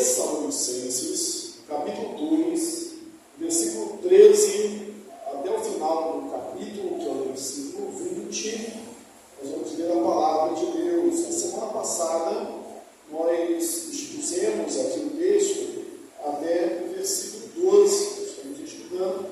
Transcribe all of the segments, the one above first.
Tessalonicenses, capítulo 2, versículo 13 até o final do capítulo, que é o versículo 20, nós vamos ler a palavra de Deus. A semana passada, nós expusemos aqui o texto até o versículo 12. Estamos estudando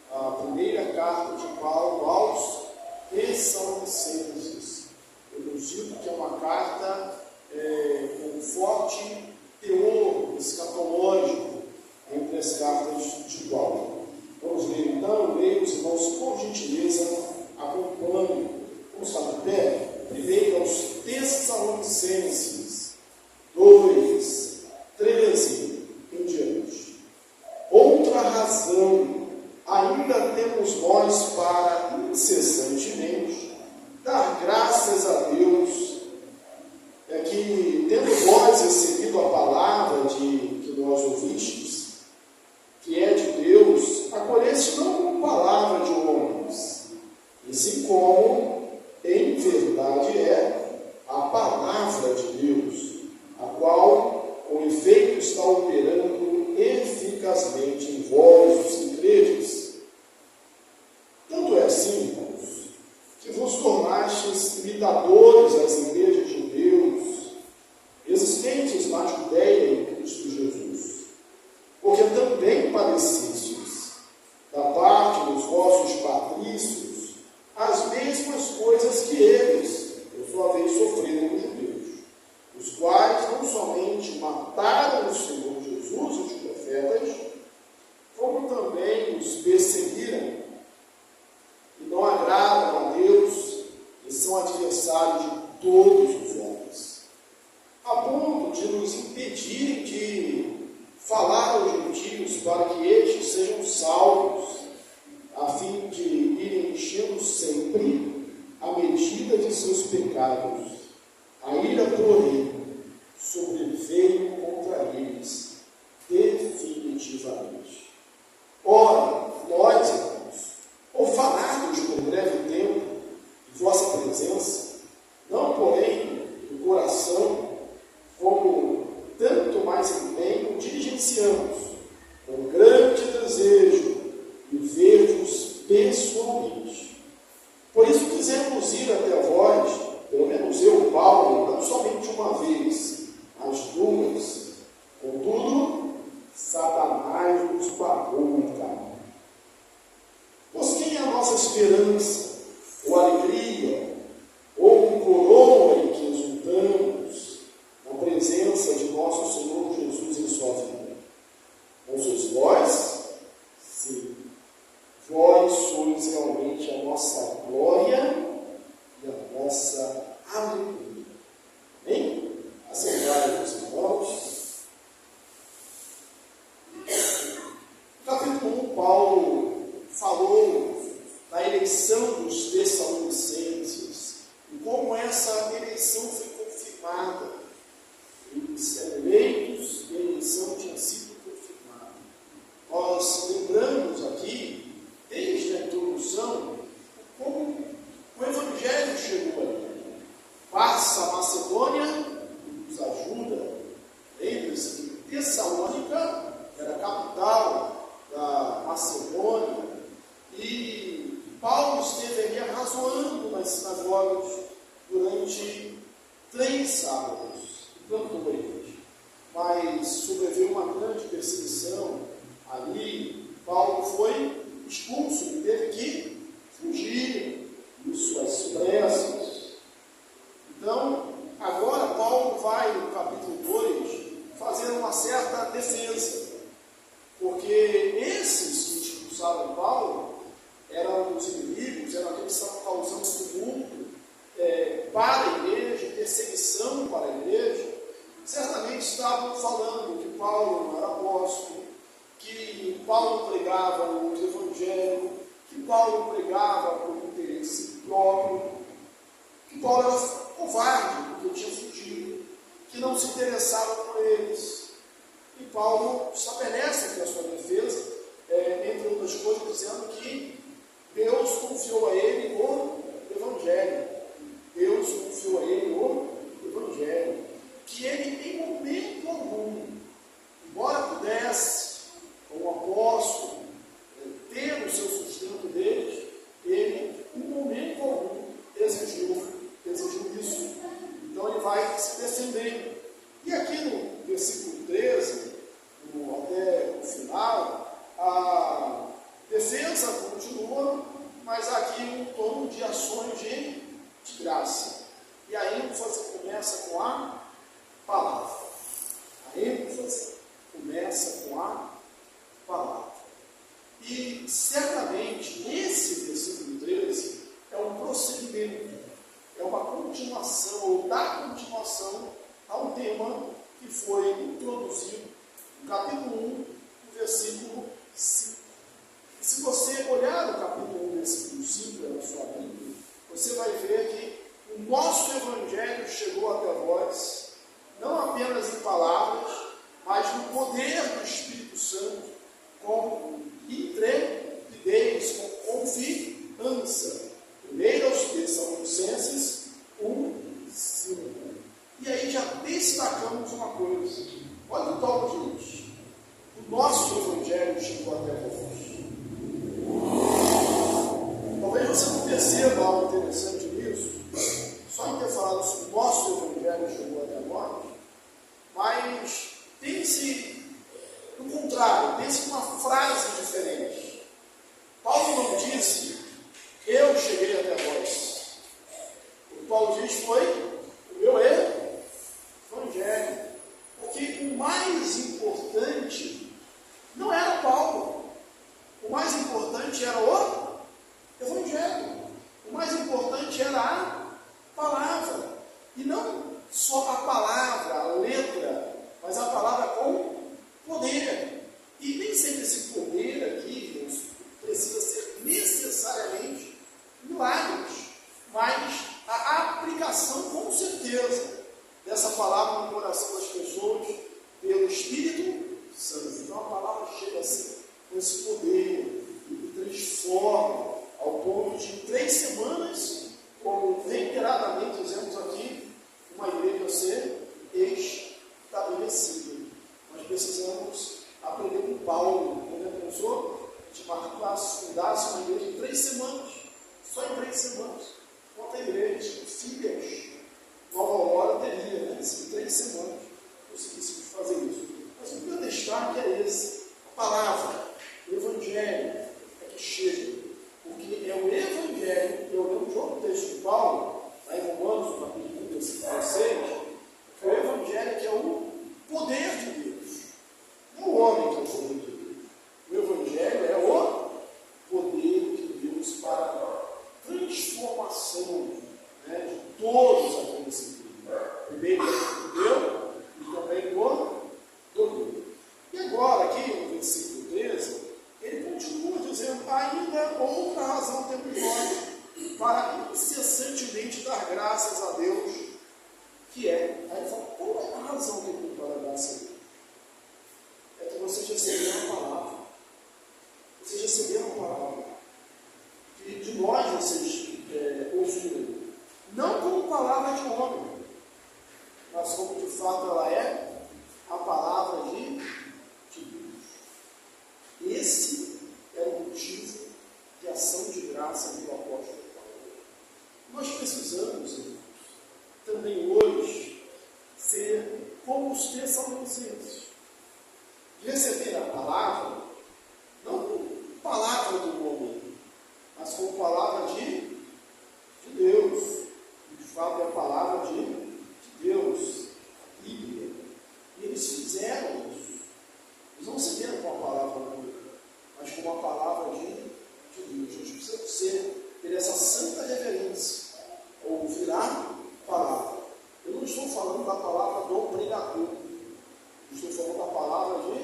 a primeira carta de Paulo aos Tessalonicenses. Eu nos digo que é uma carta com forte teor escatológico entre as cartas de Paulo. Vamos ler então, leia os irmãos, por gentileza, acompanhem. Vamos estar de pé? Primeiro aos Tessalonicenses 2, 13 em diante. Outra razão ainda temos nós para incessantemente dar graças a Deus, é que, tendo nós recebido a palavra que nós ouvistes, que é de Deus, acolheste não como palavra de homens, e sim como, em verdade, é a palavra de Deus, a qual, com efeito, está operando eficazmente em vós, os que credes. Tanto é assim, irmãos, que vos tornastes imitadores das igrejas de Deus, existentes na Judéia em Cristo Jesus, porque também padecestes, da parte dos vossos patrícios, as mesmas coisas que eles, por sua vez, sofreram os judeus, os quais não somente mataram o Senhor Jesus e os profetas, como também os perseguiram, e não agradam a Deus, e são adversários de todos os homens, a ponto de nos impedirem de falar aos gentios para que estes sejam salvos, a fim de irem enchendo sempre a medida de seus pecados. A ira, porém, sobreveio contra eles definitivamente. Ora, nós, irmãos, ou falarmos por breve tempo de vossa presença, não porém do coração, como tanto mais empenho diligenciamos, com grande desejo de ver-vos pessoalmente. Por isso quisemos ir até vós, pelo menos eu, Paulo, não somente uma vez, mas duas. Contudo, Satanás nos barrou no caminho. Pois quem é a nossa esperança, ou alegria, ou coroa em que exultamos na presença de nosso Senhor Jesus em sua vida? Não sois vós? Sim. Vós sois realmente a nossa glória e a nossa alegria. Amém? Assembleia dos irmãos. No capítulo 1, Paulo falou da eleição dos Tessalonicenses e como essa eleição foi confirmada. Eles eram eleitos e a eleição tinha sido confirmada. Nós lembramos aqui, desde a introdução, como o Evangelho chegou ali. Passa a Macedônia e nos ajuda. Lembre-se que Tessalônica era a capital da Macedônia e Paulo esteve ali arrazoando nas sinagogas durante 3 sábados, plantou a igreja. Mas sobreveio uma grande perseguição ali. Paulo foi expulso e teve que fugir de suas pressas. Então, agora Paulo vai, no capítulo 2, fazer uma certa defesa, porque esses que expulsaram Paulo eram os inimigos, eram aqueles que estavam causando tumulto para a igreja, perseguição para a igreja. Certamente estavam falando que Paulo não era apóstolo, que Paulo pregava o outro evangelho, que Paulo pregava por interesse próprio, que Paulo era covarde porque tinha fugido, que não se interessava por eles. E Paulo estabelece aqui a sua defesa, entre outras coisas, dizendo que Deus confiou a ele o evangelho. Deus confiou a ele o evangelho. Que ele, em momento algum, vai se defendendo. E aqui no versículo 13, até o final, a defesa continua, mas aqui um tom de ações de graça. E a ênfase começa com a palavra. A ênfase começa com a palavra. E certamente esse versículo 13 é um prosseguimento, é uma continuação, ou dá continuação a um tema que foi introduzido no capítulo 1, no versículo 5. E se você olhar o capítulo 1, versículo 5 na sua Bíblia, você vai ver que o nosso Evangelho chegou até vós, não apenas em palavras, mas no poder do Espírito Santo, com intrepidez, com confiança. Primeiro aos Tessalonicenses 1:5. E aí já destacamos uma coisa. Olha o tal de Deus. O nosso Evangelho chegou até vós. Talvez você não perceba algo interessante nisso, só em ter falado sobre o nosso Evangelho chegou até nós, mas pense no contrário, pense numa frase diferente. Paulo não disse, eu cheguei até vós. O que Paulo diz foi, o meu Evangelho. Porque o mais importante não era Paulo. O mais importante era o Evangelho. O mais importante era a palavra. E não só a palavra, a letra, mas a palavra com poder. E nem sempre esse poder aqui precisa ser necessariamente milagres, mas a aplicação, com certeza, dessa palavra no coração das pessoas pelo Espírito Santo. Então a palavra chega assim, com esse poder e transforma ao ponto de, em 3 semanas, como reiteradamente dizemos aqui, uma igreja ser estabelecida. Nós precisamos aprender com Paulo, quando ele pensou de fundasse uma igreja em 3 semanas, só em 3 semanas. Quanto a igreja, filhas, Nova Aurora teria, né? Se em 3 semanas conseguíssemos fazer isso. Mas o meu destaque é esse: a palavra, o Evangelho é que chega. Porque é o Evangelho, eu lembro de outro texto de Paulo, lá em Romanos, no capítulo 1, versículo 6, que é o Evangelho que é o poder de Deus. Não o homem que é o poder de Deus. O Evangelho é o poder de Deus para a transformação, né, de todos os acontecimentos. Primeiro do judeu e também do grego. E agora, aqui no versículo 13, ele continua dizendo, ainda outra razão temos nós para incessantemente dar graças a Deus, que é, aí ele fala, qual é a razão que temos para dar graças a Deus? É que vocês receberam a palavra. Vocês receberam a palavra. Que de nós vocês ouviram. Não como palavra de homem, mas como de fato ela é a palavra de Deus. Esse é o motivo de ação de graça do apóstolo Paulo. Nós precisamos, irmãos, também hoje, ser como os Tessalonicenses, de receber a palavra, não como palavra do homem, mas como palavra de Deus. De fato, é a palavra de Deus, a Bíblia. E eles fizeram isso. Eles não receberam com a palavra única, mas com a palavra de Deus. Nós precisamos ter essa santa reverência, ouvir a palavra. Eu não estou falando da palavra do pregador, eu estou falando da palavra de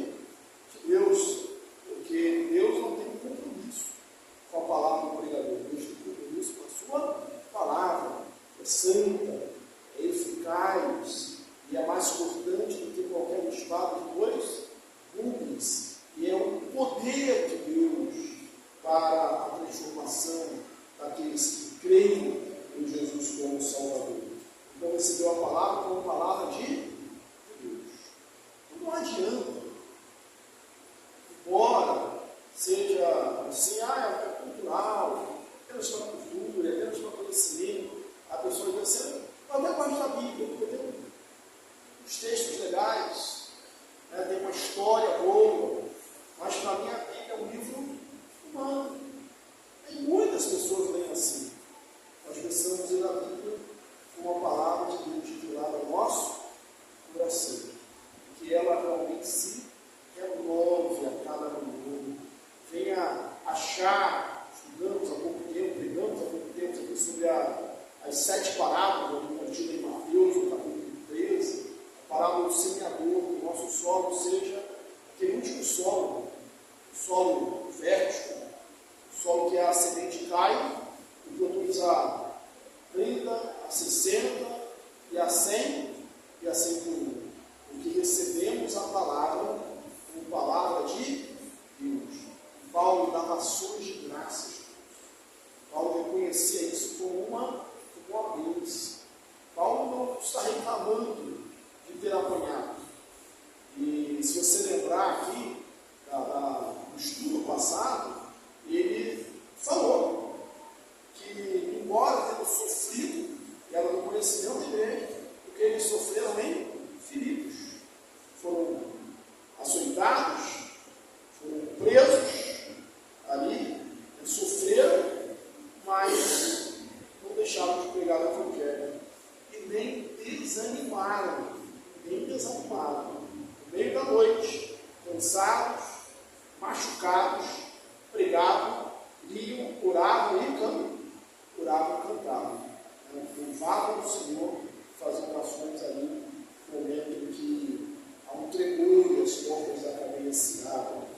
Deus, porque Deus não tem compromisso com a palavra do pregador. Deus tem compromisso com a sua palavra, é santa, é eficaz e é mais cortante do que qualquer espada de 2 gumes, e é o poder de Deus para a transformação daqueles que creem em Jesus como Salvador. Então recebeu a palavra como palavra de Deus. Não adianta, embora seja assim, é cultural, apenas para cultura, apenas para conhecimento, a pessoa diz assim, eu até gosto da Bíblia, porque os textos legais, né, tem uma história boa, mas para mim a Bíblia é um livro humano. E muitas pessoas leem assim. Nós precisamos ler a Bíblia com uma palavra de Deus titulada ao nosso coração, que ela realmente se renove a cada minuto, venha achar. Estudamos há pouco tempo, pregamos há pouco tempo aqui sobre as 7 parábolas contidas em Mateus, no capítulo 13, a parábola do semeador, que o nosso solo seja aquele último solo, o solo fértil, o solo que a semente cai e produz a 30, a 60 e a 100 e assim por um. Porque recebemos a palavra como palavra de Deus. Paulo dava ações de graças. Paulo reconhecia isso como uma bênção. Paulo não está reclamando de ter apanhado. E se você lembrar aqui do estudo passado, ele falou que, embora tendo sofrido, era no conhecimento dele, porque eles sofreram em Filipos. Foram açoitados, foram presos ali, sofreram, mas não deixaram de pregar o evangelho e nem desanimaram, no meio da noite, cansados, machucados, pregavam, liam, oravam e cantavam. Louvavam o Senhor, faziam orações ali, no momento em que há um tremor e as portas da cadeia se abrem.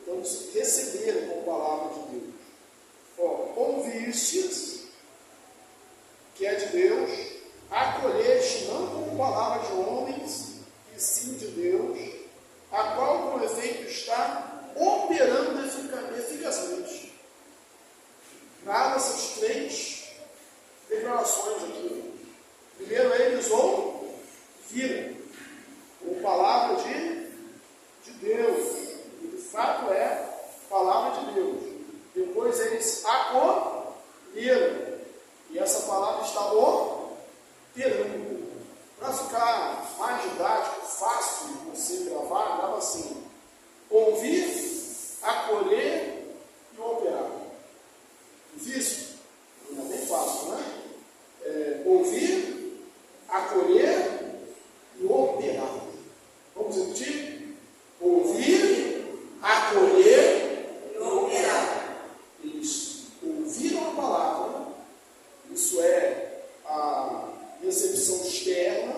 Então, receberam com a palavra de Deus. Ouvistes, que é de Deus, acolheste não como palavra de homens, e sim de Deus, a qual com efeito está operando eficazmente. Grava essas 3 declarações aqui. Primeiro, eles ouviram como palavra de Deus, e de fato é palavra de Deus. Depois eles acolheram, e essa palavra está operando. Para ficar mais didático, fácil de você gravar, grava assim: ouvir, acolher e operar. Difícil? Não é bem fácil, né? Ouvir, acolher e operar. Vamos repetir? Ouvir, acolher e operar. Eles ouviram a palavra, isso é a recepção externa,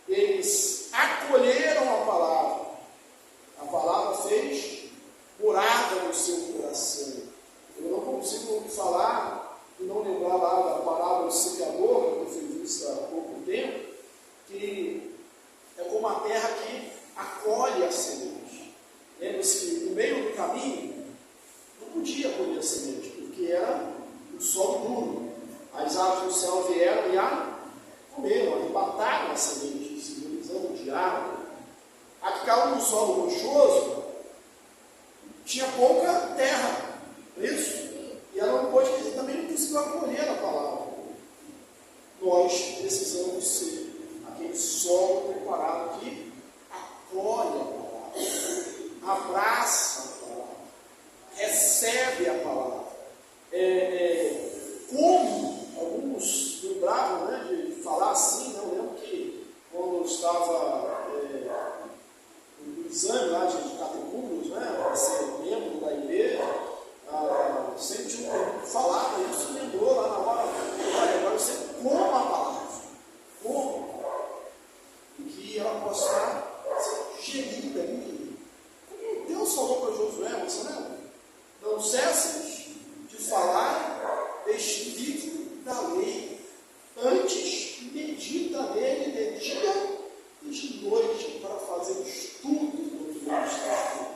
eles acolheram a palavra fez morada no seu coração. Eu não consigo falar e não lembrar lá da parábola do semeador, que eu fiz isso há pouco tempo, que é como a terra que acolhe a semente. Lembra-se que no meio do caminho não podia colher a semente, porque era um solo duro. As aves do céu vieram e a comeram, arrebataram a semente, simbolizando o diabo. A que caiu no solo rochoso tinha pouca terra, isso? E ela não pôde, também não conseguiu acolher a palavra. Nós precisamos ser aquele solo preparado que acolhe a palavra, abraça a palavra, recebe a palavra. Como alguns lembravam, né, de falar assim, eu lembro que quando eu estava no exame lá de catecúmenos, né, para ser membro da igreja, sempre tinha falado isso, lembrou lá na hora, olha, agora você coma a palavra, como, e que ela possa ser gerida ali, como Deus falou para Josué, você lembra? Não cesses de falar deste livro da lei, antes medita nele de dia e de noite, para fazer estudo do que Deus está escrito.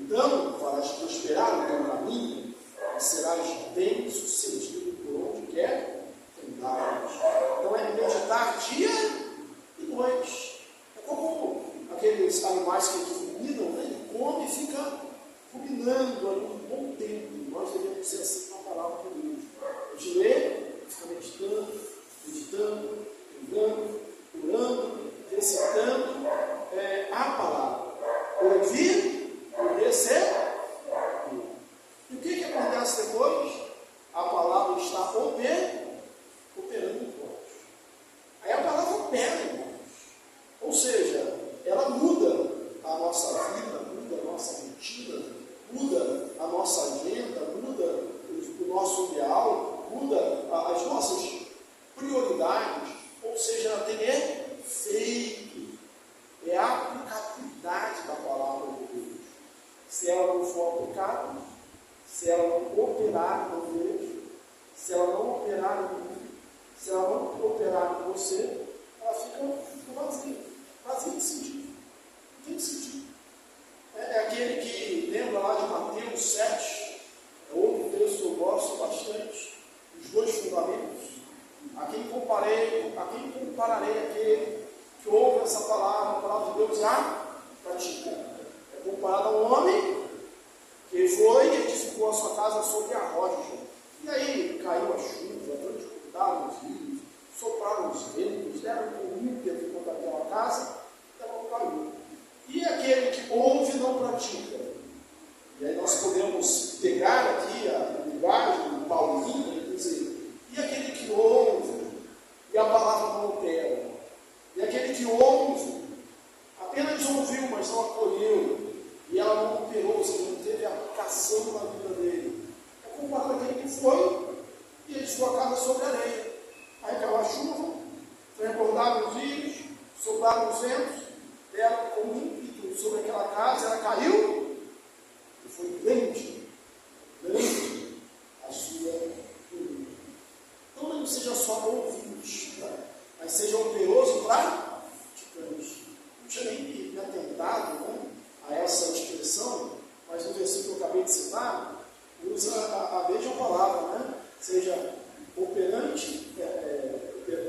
Então, farás prosperar o teu caminho e serás bem sucedido por onde quer que andares. Então é meditar dia e noite. É como aqueles animais que ruminam, né? Ele come e fica ruminando ali um bom tempo. Nós devemos ser assim com a palavra de Deus. A gente lê, fica meditando, lembrando, o ou seja, ela tem efeito, é a aplicabilidade da palavra de Deus. Se ela não for aplicada, se ela não operar no desejo, se ela não operar em mim, se ela não operar em você, ela fica vazia de sentido. Não tem sentido. É aquele que lembra lá de Mateus 7, é outro texto que eu gosto bastante, os dois fundamentos. A quem compararei aquele que ouve essa palavra, a palavra de Deus, e a pratica. É comparado a um homem que foi e edificou a sua casa sobre a rocha. E aí caiu a chuva, transbordaram os rios, sopraram os ventos, deram um ímpeto contra aquela casa, e ela não caiu. E aquele que ouve e não pratica? E aí nós podemos pegar aqui a linguagem do Paulinho e dizer, e aquele que ouve e a palavra não opera? E aquele que ouve, apenas ouviu, mas não acolheu, e ela não operou, ou seja, não teve aplicação na vida dele. É comparado àquele que foi e edificou a casa sobre a areia. Aí caiu a chuva, transbordaram os rios, sopraram os ventos, deram com ímpeto sobre aquela casa, ela caiu e foi grande a sua ruína. Então não seja só ouvinte, tá? Mas seja operoso praticante. Não tinha nem me atentado, né, a essa expressão, mas no versículo que eu acabei de citar, usa a mesma palavra, né? Seja operante,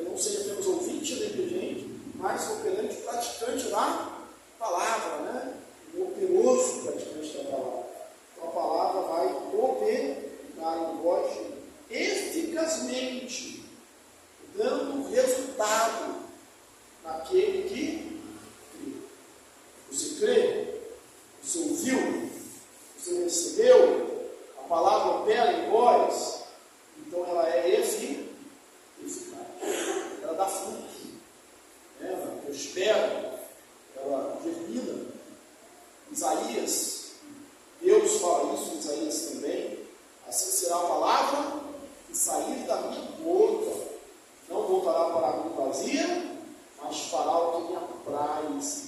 não seja apenas ouvinte negligente, mas operante praticante da palavra, né? O operoso praticante da palavra. Então a palavra vai operar em vós eficazmente, dando resultado naquele que crê. Você crê? Você ouviu? Você recebeu? A palavra opera em vós? Então ela é eficaz. Ela dá fruto. Ela prospera. Ela germina. Isaías, Deus fala isso em Isaías também. Assim será a palavra que sair da minha boca. Não voltará para mim vazia, mas fará o que me apraz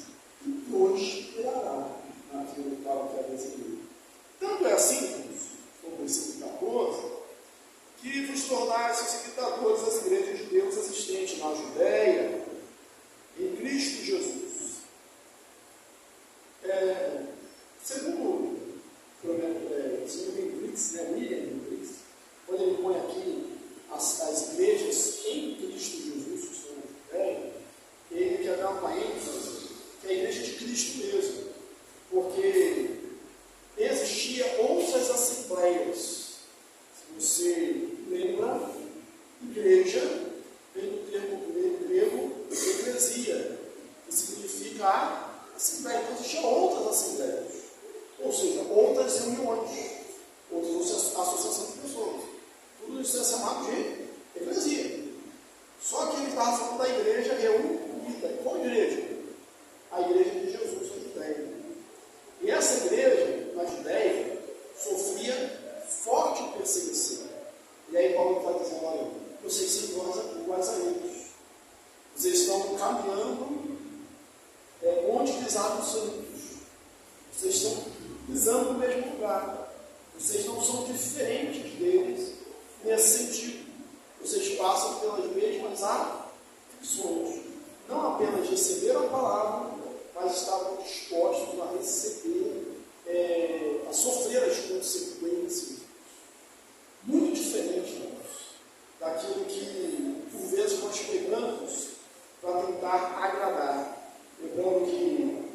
e prosperará naquilo para o que é desejo. Tanto é assim, como versículo 14, que vos tornastes imitadores das igrejas de Deus existentes na Judéia, em Cristo Jesus. Segundo Hendricks, William Hendricks, quando ele põe aqui as igrejas em Cristo Jesus, que estão na Judéia, ele quer dar uma ênfase que é a igreja de Cristo mesmo, porque existia outras assembleias. Se você lembra, igreja vem do termo grego eclesia, que significa a assembleia. Então existiam outras assembleias, ou seja, outras reuniões, outras associações de pessoas. Tudo isso é chamado de eclesia. Só que ele estava falando da igreja reunida. Qual igreja? A igreja de Jesus na Judéia. E essa igreja na Judéia sofria forte perseguição. E aí Paulo está dizendo, olha, vocês são iguais a eles. Vocês estão caminhando onde pisaram os santos. Vocês estão pisando no mesmo lugar. Vocês não são diferentes deles nesse sentido. Vocês passam pelas mesmas aflições. Não apenas receberam a palavra, mas estavam dispostos a receber, a sofrer as consequências. Muito diferente, irmãos, daquilo que, por vezes, nós pegamos para tentar agradar. Lembrando que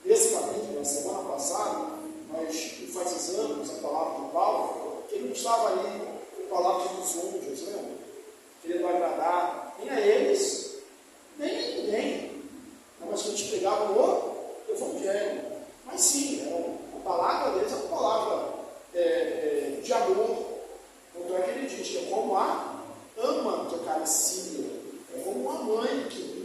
nesse capítulo, na semana passada, nós enfatizamos a palavra de Paulo, que ele não estava ali com palavras dos índios, né? Querendo agradar nem a eles, nem a ninguém. Mas que a gente pegava o Evangelho. Mas sim, a palavra deles é uma palavra de amor. Tanto é que ele diz que é como a ama que acaricia, é como uma mãe que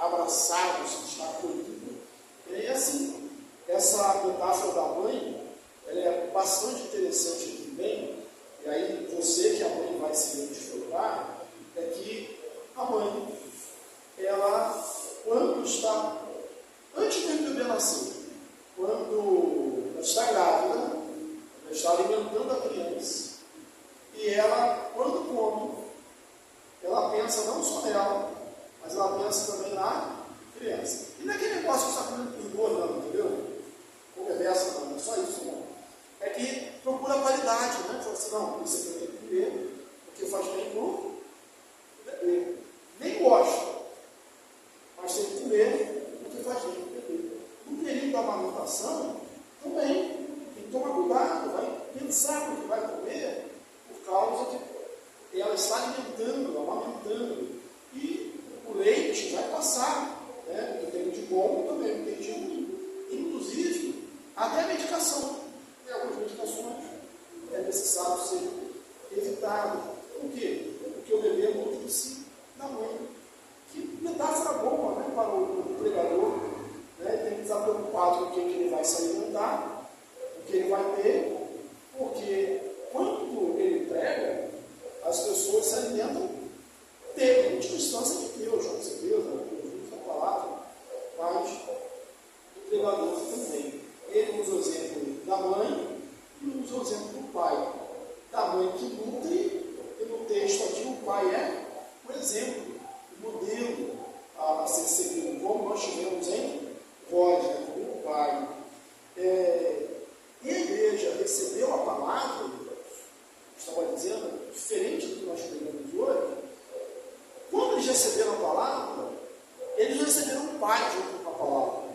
abraçado, se está acolhido. E assim, essa metáfora da mãe, ela é bastante interessante também, e aí você que a mãe vai se identificar, é que a mãe, ela, quando está, antes do bebê nascer, quando ela está grávida, ela está alimentando a criança, e ela, quando come, ela pensa não só nela, mas ela pensa também na criança. E naquele negócio que está comendo por dor, não, entendeu? Conversa, não é só isso, não. É que procura qualidade, né? Fala assim, não, isso aqui eu tenho que comer, porque faz bem para o bebê. Nem gosta, mas tem que comer, porque faz bem para o bebê. No período da amamentação, também tem que tomar cuidado, vai pensar no que vai comer, por causa que ela está alimentando, amamentando, e o leite vai passar, né? Porque tem de bom também, tem de ruim. Inclusive, até a medicação. Tem algumas medicações é necessário ser evitado. Por quê? Porque o bebê é muito de si da mãe. Que metáfora boa, né, para o pregador. Né? Tem que estar preocupado com o que ele vai se alimentar, o que ele vai ter, porque quando ele prega, as pessoas se alimentam de distância de Deus, com certeza, da palavra, mas do pregador também. Ele usa o exemplo da mãe e usa o exemplo do pai. Da mãe que nutre, e no texto aqui o pai é o exemplo, o modelo a ser seguido, como nós tivemos em vós, né, como o pai. E a igreja recebeu a palavra, estava dizendo, diferente do que nós pregamos hoje. Quando eles receberam a palavra, eles receberam um pai junto com a palavra.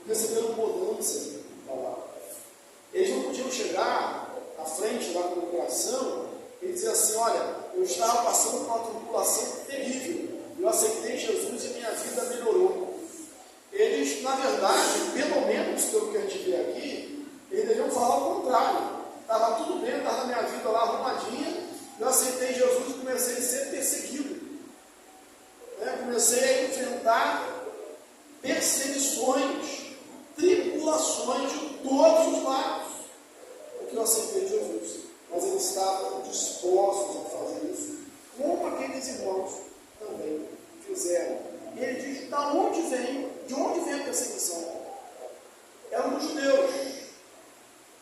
Receberam mudança na palavra. Eles não podiam chegar à frente da congregação e dizer assim, olha, eu estava passando por uma tribulação terrível, eu aceitei Jesus e minha vida melhorou. Eles, na verdade, pelo menos pelo que a gente vê aqui, eles deviam falar o contrário. Estava tudo bem, estava minha vida lá arrumadinha, eu aceitei Jesus e comecei a ser perseguido. Comecei a enfrentar perseguições, tribulações de todos os lados, porque eu aceitei Jesus. Mas eles estavam dispostos a fazer isso, como aqueles irmãos também fizeram. E ele diz, de onde vem a perseguição? Eram dos judeus.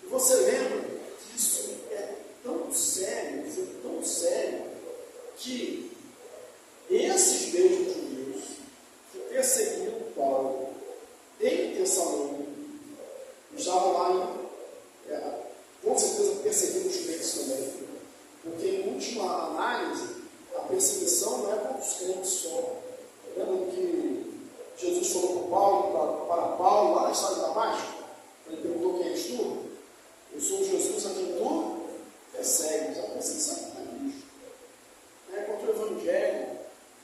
E você lembra que isso é tão sério, foi tão sério, que esses mesmos judeus que perseguiram Paulo em Tessalônica, estavam lá, com certeza perseguindo os crentes também, porque em última análise, a perseguição não é contra os crentes só. Lembra que Jesus falou para Paulo, lá na estrada de Damasco, ele perguntou quem és tu? Eu sou Jesus a quem tu persegues. A perseguição é Cristo. Contra o Evangelho,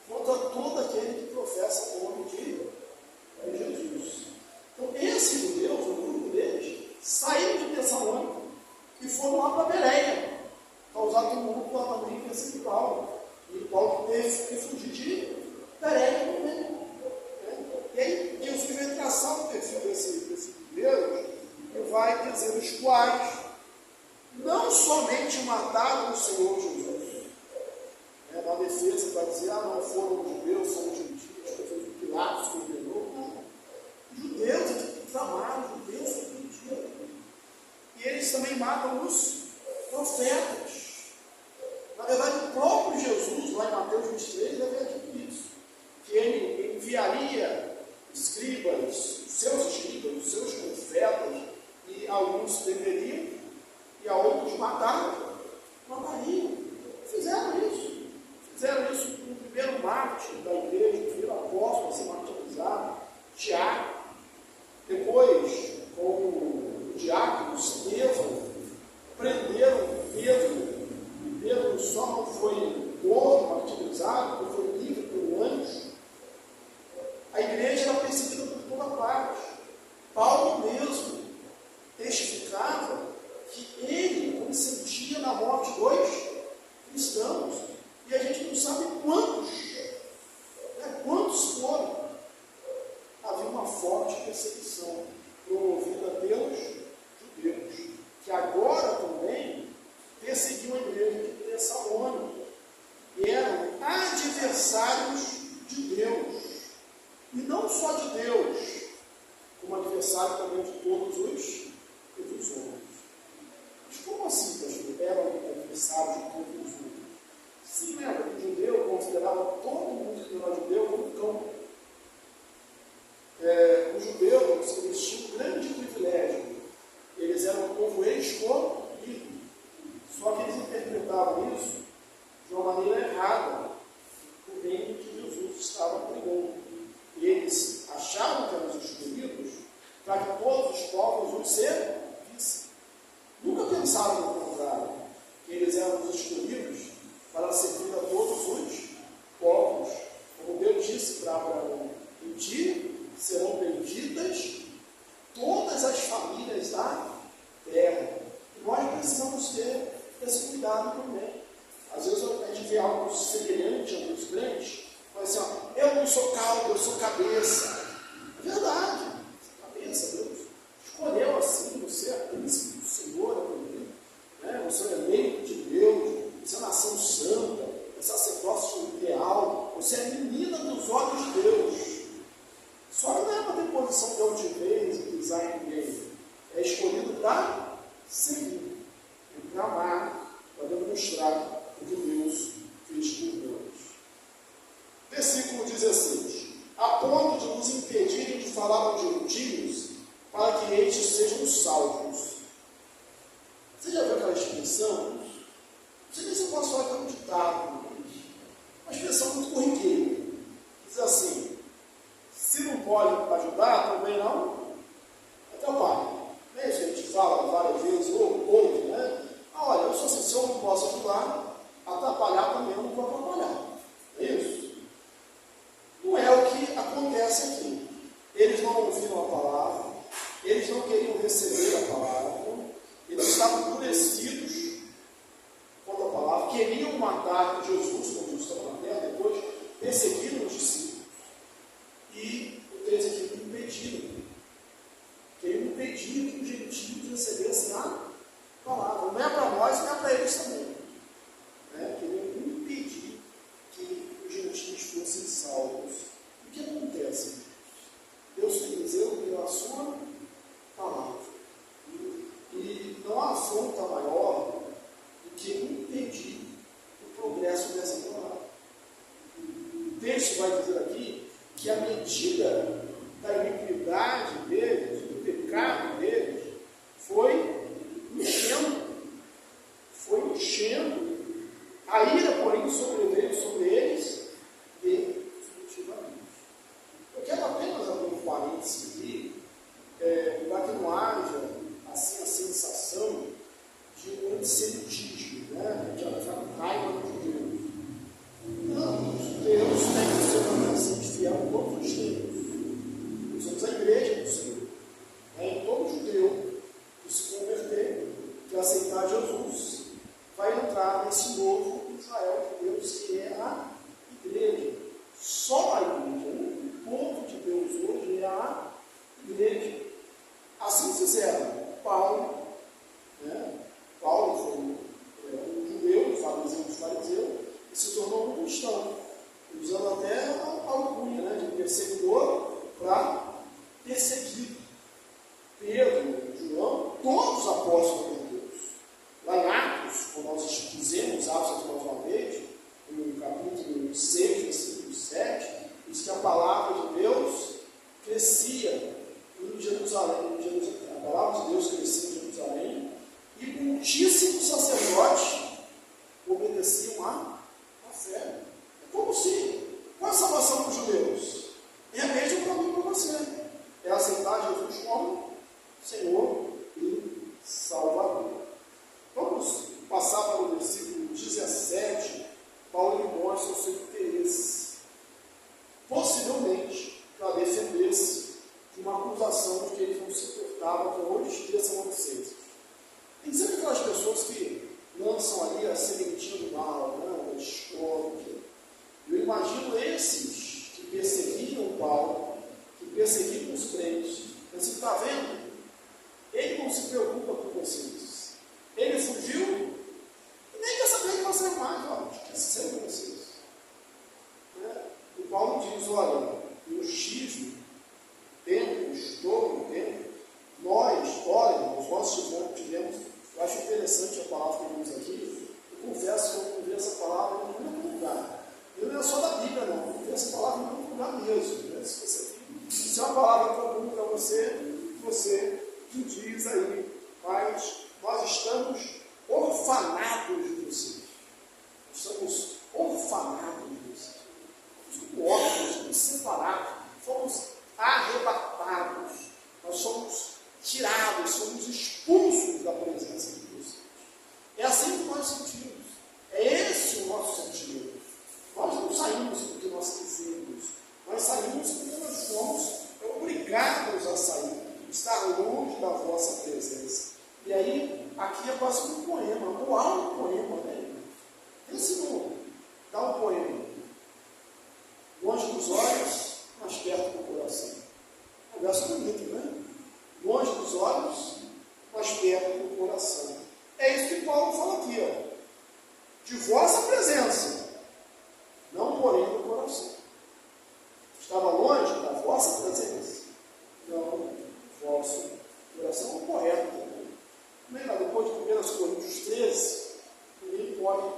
contra todo aquele que professa o nome de Jesus. Então, esses judeus, o grupo deles, saíram de Tessalônica e foram lá para Bereia, causar tumulto lá também e perseguir Paulo. E Paulo teve que fugir de Bereia também. E aí, Jesus vai traçar o perfil desse judeus e vai dizer os quais não somente mataram o Senhor Jesus. Na defesa vai dizer, não foram os judeus, são os gentios, que fez o Pilatos, condenou. Não. Judeus que clamaram, judeus são gentios. E eles também matam os profetas. Na verdade, o próprio Jesus, lá em Mateus 23, havia dito isso. Que ele enviaria escribas, os seus profetas, e alguns deveriam, e a outros matariam. Fizeram isso. Fizeram isso com o primeiro mártir da igreja, o primeiro apóstolo a ser martirizado, Tiago. Depois, com o diácono Estevão, prenderam Pedro. Pedro só não foi morto, martirizado, porque foi livre pelo anjo. A igreja era perseguida por toda parte. Paulo mesmo testificava que ele consentia na morte dos cristãos. E a gente não sabe forte perseguição promovida pelos judeus, que agora também perseguiam a igreja de Tessalônica, e eram adversários de Deus, e não só de Deus, como adversário também de todos os homens. Mas como assim, pastor? Eram adversários de todos os homens? Sim, lembra que o judeu considerava todo mundo que não era judeu como cão. Os judeus, eles tinham um grande privilégio. Eles eram um povo escolhido. Só que eles interpretavam isso de uma maneira errada, o reino que Jesus estava pregando. Eles achavam que eram os escolhidos para que todos os povos os servissem. Nunca pensaram no contrário, que eles eram os escolhidos para servir a todos os povos. Como Deus disse para Abraão: em ti serão benditas todas as famílias da terra. E nós precisamos ter esse cuidado também. Às vezes a gente vê algo semelhante a alguns crentes, mas assim, eu não sou caldo, eu sou cabeça. É verdade, cabeça, Deus escolheu assim, você é príncipe do Senhor, né? Você é eleito de Deus, você é nação santa, é sacerdócio real, você é menina dos olhos de Deus. Só que não é para ter posição de altivez e pisar em ninguém. É escolhido para seguir, para amar, para demonstrar o que Deus fez por nós. Versículo 16: a ponto de nos impedirem de falar aos gentios, para que estes sejam salvos. Você já viu aquela expressão? Não sei se eu posso falar que é um ditado, uma expressão muito corriqueira. Diz assim: se não pode ajudar, também não atrapalha. Não é isso que a gente fala várias vezes, ouve, né? Olha, eu sou assim, se eu não posso ajudar, atrapalhar também eu não vou atrapalhar. É isso? Não é o que acontece aqui. Eles não ouviram a palavra, eles não queriam receber a palavra, eles estavam endurecidos contra a palavra, queriam matar Jesus quando estava na terra, depois perseguiram os discípulos. E o texto aqui impediram. Queriam impedir que os gentios recebessem a palavra. Não é para nós, não é para eles também. Queriam impedir que os gentios fossem salvos. O que acontece? Deus tem zelo pela sua palavra. E não há afronta maior do que impedir o progresso dessa palavra. O texto vai dizer aqui que a medida da iniquidade deles, do pecado deles, foi enchendo. A ira, porém, sobreveio sobre eles definitivamente. Eu quero apenas abrir um parênteses aqui, para que não haja assim, a sensação de um antissemitismo, né? De uma raiva dos judeus. Não, os judeus têm que ser uma nação fiel em todos os tempos. Nós somos a igreja do Senhor. Todo judeu que se converter, que aceitar Jesus, vai entrar nesse novo Israel de Deus, que é a igreja. Só a igreja, o povo de Deus hoje é a igreja. Assim fizeram Paulo. Paulo foi um judeu, fariseu dos fariseus, e se tornou um cristão, usando até a alcunha de perseguidor para perseguir. Pedro, João, todos os apóstolos de Deus. Lá em Atos, como nós dizemos, Atos mais uma vez, no capítulo 6, versículo 7, diz que a palavra de Deus crescia em Jerusalém. A palavra de Deus crescia em Jerusalém, e muitíssimos sacerdotes obedeciam à fé. Como se, qual é a salvação dos judeus? É a mesma para mim e para você. É aceitar Jesus como Senhor e Salvador. Vamos passar para o versículo 17. Paulo mostra o seu interesse, possivelmente para defender-se de uma acusação de que ele não se importava com os Tessalonicenses. Tem sempre aquelas pessoas que lançam ali a sementinha do mal, a discórdia. Eu imagino esses que perseguiam Paulo, que perseguiam os crentes, está vendo? Ele não se preocupa com vocês. Ele fugiu e nem quer saber de vocês mais, ó, quer ser com vocês. E Paulo diz, olha, eu estive tempo, estou no tempo, nós tivemos, eu acho interessante a palavra que temos aqui, eu confesso que eu não vi essa palavra em nenhum lugar. Eu não é só da Bíblia, não, eu vi essa palavra em nenhum lugar mesmo. Né? Se é uma palavra comum para você que diz aí, mas nós estamos orfanados de vocês. Estamos orfanados de vocês. Somos órfãos, somos separados, fomos arrebatados, nós somos tirados, somos expulsos da presença de Deus. É assim que nós sentimos. É esse o nosso sentimento. Nós não saímos porque nós quisemos. Nós saímos porque nós fomos obrigados a sair, estar longe da vossa presença. E aí, aqui é quase um poema, ou há um poema, né? Esse não dá um poema. Longe dos olhos, mas perto do coração. É um verso bonito, né? Longe dos olhos, mas perto do coração. É isso que Paulo fala aqui, ó. De vossa presença, não porém do coração. Estava longe da vossa presença, não do vosso coração. É correto também. Também lá depois de 1 Coríntios 13, ninguém pode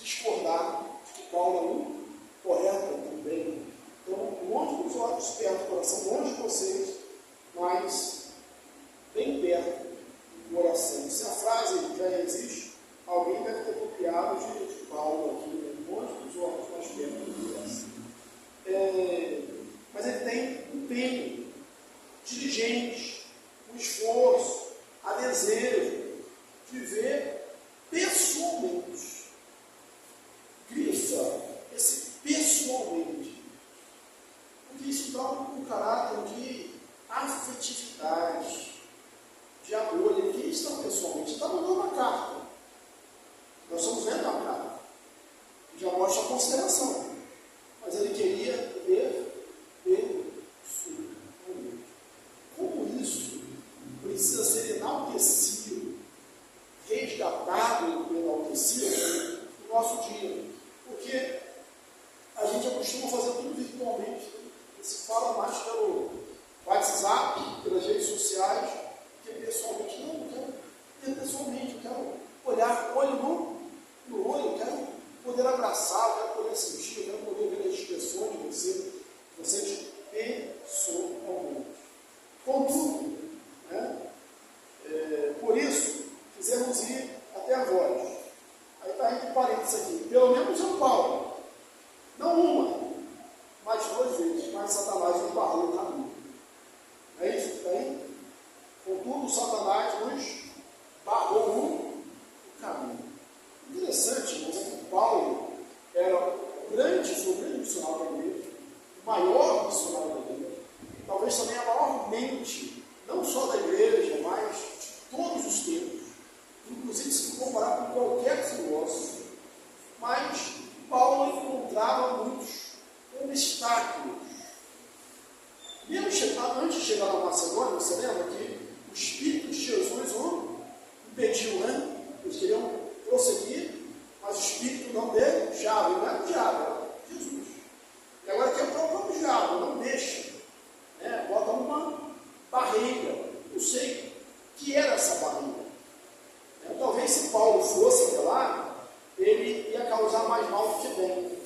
discordar de que Paulo é um correto também. Então, longe dos olhos, perto do coração, longe de vocês, mas bem perto do coração. Se a frase já existe, alguém deve ter copiado de Paulo aqui, né? Longe dos olhos, mas perto do coração. Mas ele tem empenho, diligente, um esforço, a desejo de ver pessoalmente. Grifa esse pessoalmente. Porque isso dá um caráter de afetividade, de amor. Ele queria estar pessoalmente. Está mandando uma carta. Nós estamos vendo uma carta. Já mostra a consideração. Mas ele queria ver pessoalmente. Como isso precisa ser enaltecido, resgatado e enaltecido no nosso dia. Porque a gente acostuma fazer tudo virtualmente. Se fala mais pelo WhatsApp, pelas redes sociais, que pessoalmente. Não, eu quero ver pessoalmente, eu quero olhar olho no olho, eu quero poder abraçar, eu quero poder sentir, eu quero poder ver as expressões de vocês pessoalmente. Contudo, né, por isso, quisemos ir até agora. Aí está entre parênteses aqui, pelo menos São Paulo, não uma, mas 2 vezes, mas Satanás nos barrou o caminho. É isso que está aí? Contudo, Satanás nos barrou o caminho. Interessante, irmãos, é que Paulo era foi um grande missionário da igreja, o maior missionário da igreja, talvez também a maior mente, não só da igreja, mas de todos os tempos, inclusive se comparar com qualquer filósofo. Mas Paulo encontrava muitos obstáculos. Mesmo antes de chegar na Macedônia, você lembra que o Espírito de Jesus o impediu, né? Eles queriam prosseguir, mas o Espírito não deixava. Ele não era o diabo, era Jesus. E agora aqui é o próprio diabo, não deixa. Né? Bota uma barreira. Não sei o que era essa barreira. Talvez se Paulo fosse até lá, ele ia causar mais mal do que bem.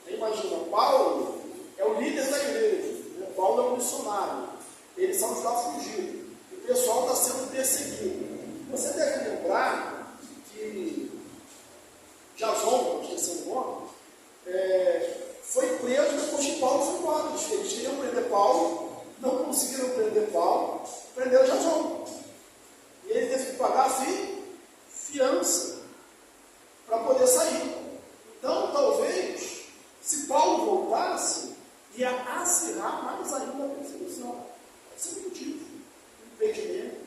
Imagina, Paulo é o líder da igreja, né? Paulo é um missionário, eles são os lá fugidos, o pessoal está sendo perseguido. Você deve lembrar que Jason, esqueci o nome, foi preso depois que Paulo foi embora. Eles queriam prender Paulo, não conseguiram prender Paulo, prenderam Jason. E ele teve que pagar a fiança para poder sair. Então, talvez, se Paulo voltasse, ia acirrar mais ainda a perseguição. Pode ser um motivo, um impedimento.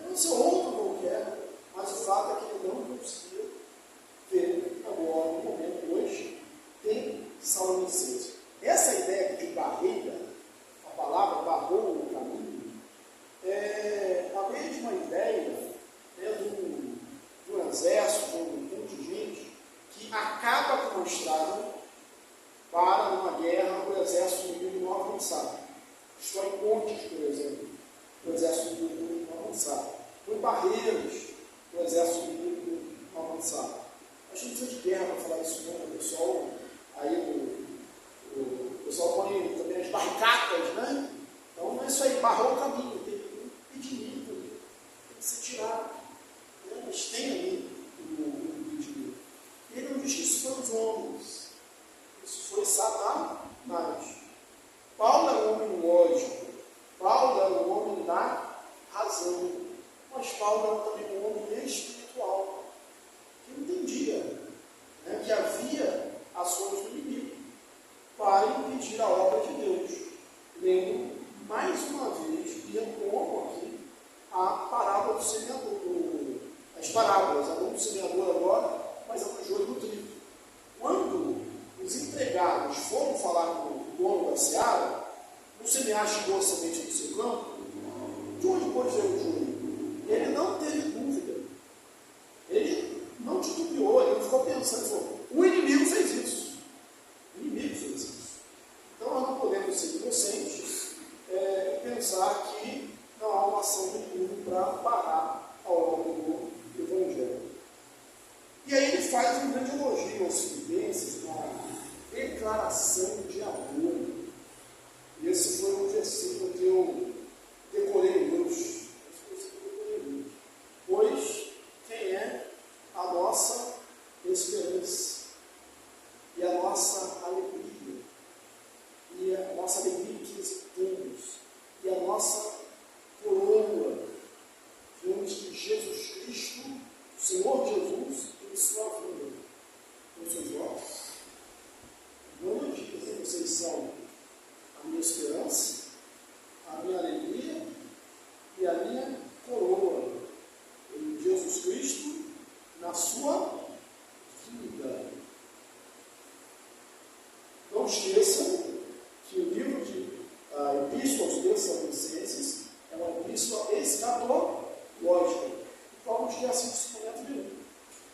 Pode ser outro qualquer, mas o fato é que ele não conseguiu ver agora, no momento hoje, tem Salonicenses. Essa ideia de barreira, a palavra barrou o caminho, de cacas, né? Então não é isso aí, barrou o caminho, tem um impedimento, tem que ser tirado. Né? Mas tem ali o impedimento. Ele não diz que isso foi os homens, isso foi Satanás. Paulo era um homem lógico, Paulo era um homem da razão, mas Paulo era também um homem espiritual, que entendia, né, que havia ações do inimigo para impedir a obra de Deus. Lendo mais uma vez, e retomo aqui, a parábola do semeador, as parábolas, a do semeador agora, mas a do joio e do trigo. Quando os empregados foram falar com o dono da seara, o semear chegou a semente do seu campo, de onde pode ver o joio? Ele não teve dúvida, ele não titubeou, ele não ficou pensando, falou, o inimigo fez isso. O inimigo fez isso. Então nós não podemos ser inocentes e pensar que não há uma ação do inimigo para parar a obra do Evangelho. E aí ele faz um grande elogio aos filipenses, uma declaração de amor. E esse foi um versículo que eu decorei hoje. Pois quem é a nossa esperança e a nossa alegria, e a nossa alegria que exultamos, e a nossa coroa diante de Jesus Cristo, o Senhor Jesus, em sua vida. Não sois vós? Não eu digo que vocês são a minha esperança, a minha alegria e a minha coroa em Jesus Cristo, na sua vida. Não esqueçam que o livro de Epístola aos Tessalonicenses é uma epístola escatológica. Paulo não tinha assim discernimento nenhum.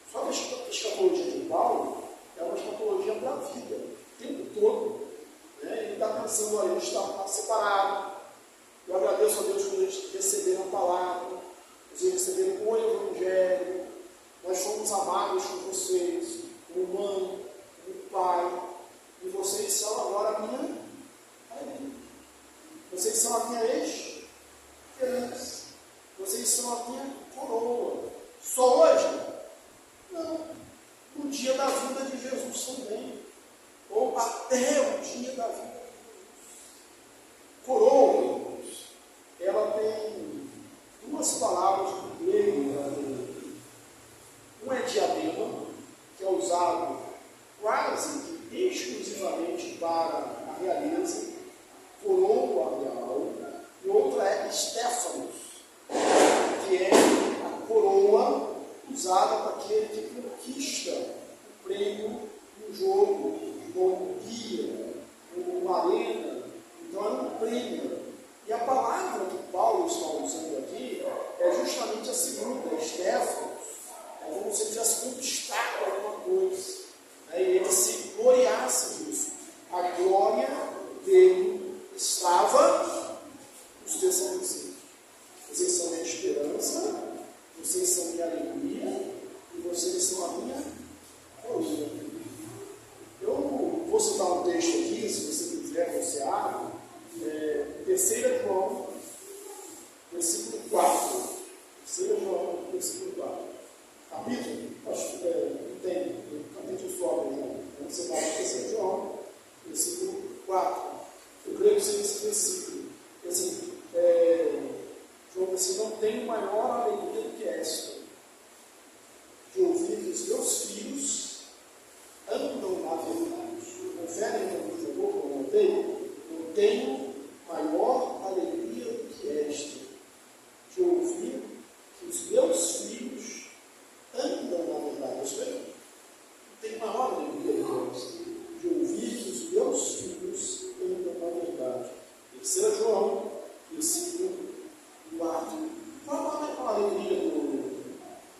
Só que a escatologia de Paulo é uma escatologia para a vida, o tempo todo. Né? Ele está pensando, olha, a gente está separado. Eu agradeço a Deus por eles receberam a palavra, eles receberam o Evangelho. Nós fomos amados por vocês, como mãe, como pai, e vocês são agora a minha alegria. Vocês são a minha esperança. Vocês são a minha coroa. Só hoje? Não. No dia da vida de Jesus também. Ou até o dia da vida de Jesus. Coroa, irmãos, ela tem duas palavras no grego. Um é diadema, que é usado quase que exclusivamente para a realeza, coroa real, e outra é Stéphanos, que é a coroa usada para aquele que conquista o prêmio no jogo, ou guia, ou uma arena. Então é um prêmio. E a palavra que Paulo está usando aqui é justamente a segunda, Stéphanos. É como se ele tivesse conquistado alguma coisa. E ele se gloriasse disso. A glória dele estava nos Tessalonicenses. Vocês são minha esperança, vocês são minha alegria e vocês são a minha coroa. Eu vou citar um texto aqui, se você quiser, você abre. 3 João, versículo 4. 3 João, versículo 4. Capítulo, tem, capítulo sobre, né? Então você vai para 3 João, versículo 4. Eu creio que seja esse versículo. Assim, João assim, não tenho maior alegria do que esta, de ouvir que os meus filhos andam na verdade. Conferem no favor, como eu notei, não tenho maior alegria do que esta, de ouvir que os meus filhos andam na verdade. Isso aí, não tenho maior alegria do que esta, de ouvir que os meus filhos andam na verdade. 3 João, versículo 4. Qual é a alegria do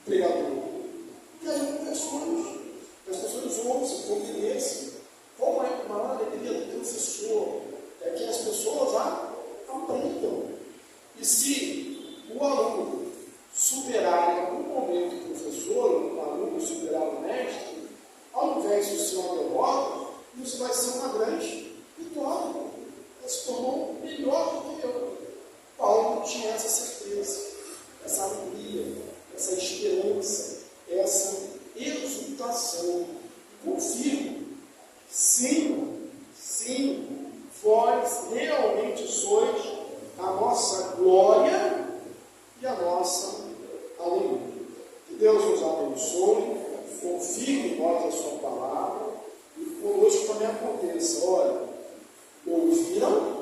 pregador? E aí, as pessoas ouçam, compreendem. Qual é a maior alegria do professor? É que as pessoas aprendam. E se o aluno superar em algum momento o professor, o aluno superar o mestre, ao invés de ser uma derrota, isso vai ser uma grande vitória. As vós realmente sois a nossa glória e a nossa aleluia. Que Deus nos abençoe, confirme em nós a sua palavra, e conosco também aconteça. Olha, ouviram